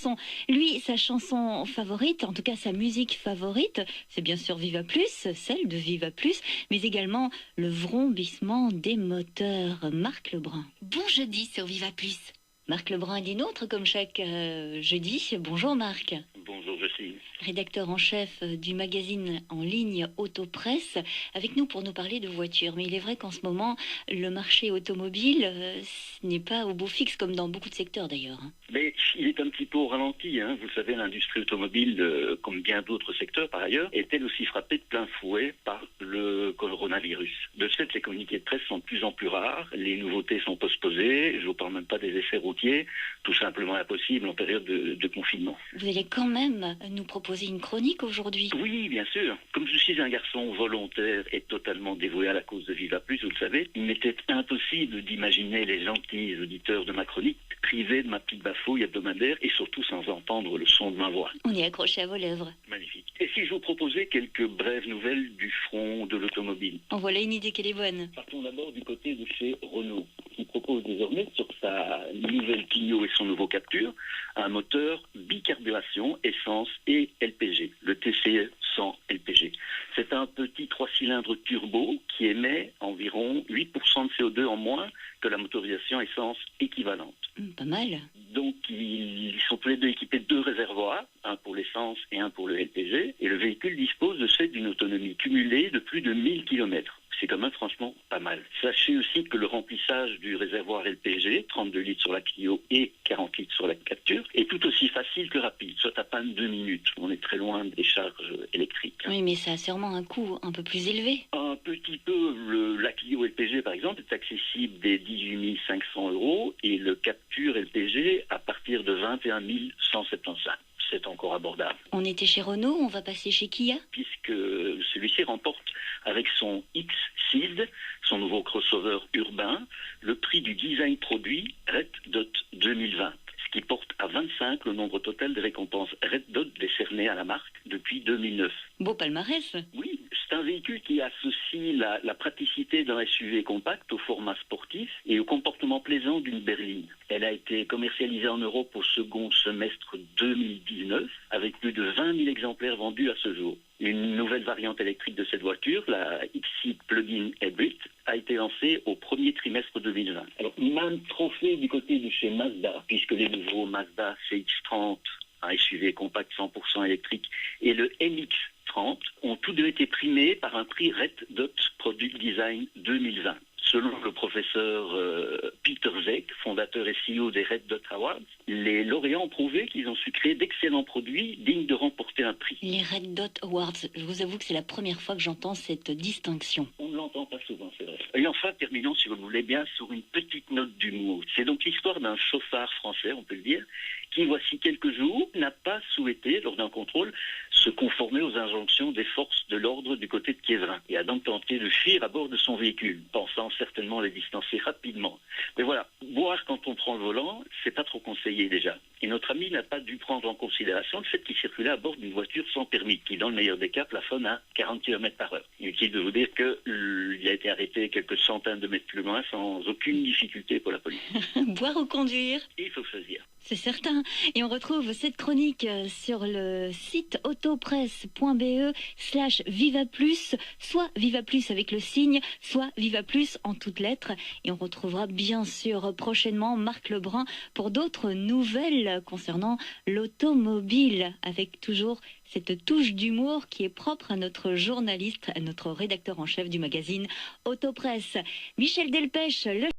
chanson. Lui, sa chanson favorite, en tout cas sa musique favorite, c'est bien sûr Viva Plus, celle de Viva Plus, mais également le vrombissement des moteurs. Marc Lebrun. Bon jeudi sur Viva Plus. Marc Lebrun est des nôtres comme chaque jeudi. Bonjour Marc. Bonjour Jocelyne. Rédacteur en chef du magazine en ligne Autopresse, avec nous pour nous parler de voitures. Mais il est vrai qu'en ce moment, le marché automobile n'est pas au beau fixe comme dans beaucoup de secteurs d'ailleurs. Mais il est un petit peu au ralenti. Vous savez, l'industrie automobile, comme bien d'autres secteurs par ailleurs, est elle aussi frappée de plein fouet par le coronavirus. De ce fait, les communiqués de presse sont de plus en plus rares, les nouveautés sont postposées, je ne vous parle même pas des essais routiers, tout simplement impossible en période de confinement. Vous allez quand même nous proposer une chronique aujourd'hui. Oui, bien sûr. Comme je suis un garçon volontaire et totalement dévoué à la cause de Viva Plus, vous le savez, il m'était impossible d'imaginer les gentils auditeurs de ma chronique privés de ma petite bafouille hebdomadaire et surtout sans entendre le son de ma voix. On est accroché à vos lèvres. Magnifique. Et si je vous proposais quelques brèves nouvelles du front de l'automobile? En voilà une idée qu'elle est bonne. Partons d'abord du côté de chez Renault, qui propose désormais sur sa nouvelle Clio et son nouveau Captur un moteur bicarburation, essence et LPG, le TCE 100 LPG. C'est un petit 3 cylindres turbo qui émet environ 8% de CO2 en moins que la motorisation essence équivalente. Pas mal. Donc ils sont tous les deux équipés de 2 réservoirs, un pour l'essence et un pour le LPG, et le véhicule dispose de fait d'une autonomie cumulée de plus de 1000 km. C'est quand même franchement pas mal. Sachez aussi que le remplissage du réservoir LPG, 32 litres sur la Clio et 40 litres sur la Captur, est tout aussi facile que rapide, soit à peine 2 minutes. On est très loin des charges électriques. Oui, mais ça a sûrement un coût un peu plus élevé. Un petit peu. La Clio LPG, par exemple, est accessible dès 18 500 € et le Captur LPG à partir de 21 175. C'est encore abordable. On était chez Renault, on va passer chez Kia. Puisque celui-ci remporte avec son X-Seed, son nouveau crossover urbain, le prix du design produit Red Dot 2020, ce qui porte à 25 le nombre total de récompenses Red Dot décernées à la marque depuis 2009. Beau palmarès. Oui, c'est un véhicule qui associe la praticité d'un SUV compact au format sportif et au comportement plaisant d'une berline. Elle a été commercialisée en Europe au second semestre 2019 avec plus de 20 000 exemplaires vendus à ce jour. Une nouvelle variante électrique de cette voiture, la X-Seed Plug-in Hybrid, a été lancée au premier trimestre 2020. Alors, même trophée du côté de chez Mazda, puisque les nouveaux Mazda CX-30, un SUV compact 100% électrique, et le MX-30 ont tous deux été primés par un prix Red Dot Product Design 2020. Selon le professeur Peter Zeck, fondateur et CEO des Red Dot Awards, les lauréats ont prouvé qu'ils ont su créer d'excellents produits dignes de remporter un prix. Les Red Dot Awards, je vous avoue que c'est la première fois que j'entends cette distinction. On ne l'entend pas souvent, c'est vrai. Et enfin, terminons, si vous le voulez bien, sur une petite note d'humour. C'est donc l'histoire d'un chauffard français, on peut le dire, qui, voici quelques jours, n'a pas souhaité, lors d'un contrôle, se conformer aux injonctions des forces de l'ordre du côté de Kiévrin et a donc tenté de fuir à bord de son véhicule, pensant certainement les distancer rapidement. Mais voilà, boire quand on prend le volant, c'est pas trop conseillé déjà. Et notre ami n'a pas dû prendre en considération le fait qu'il circulait à bord d'une voiture sans permis, qui dans le meilleur des cas plafonne à 40 km/h. Inutile de vous dire qu'il a été arrêté quelques centaines de mètres plus loin sans aucune difficulté pour la police. Boire ou conduire? Il faut choisir. C'est certain. Et on retrouve cette chronique sur le site autopresse.be/Viva Plus, soit Viva Plus avec le signe, soit Viva Plus en toutes lettres. Et on retrouvera bien sûr prochainement Marc Lebrun pour d'autres nouvelles concernant l'automobile, avec toujours cette touche d'humour qui est propre à notre journaliste, à notre rédacteur en chef du magazine Autopresse. Michel Delpech, le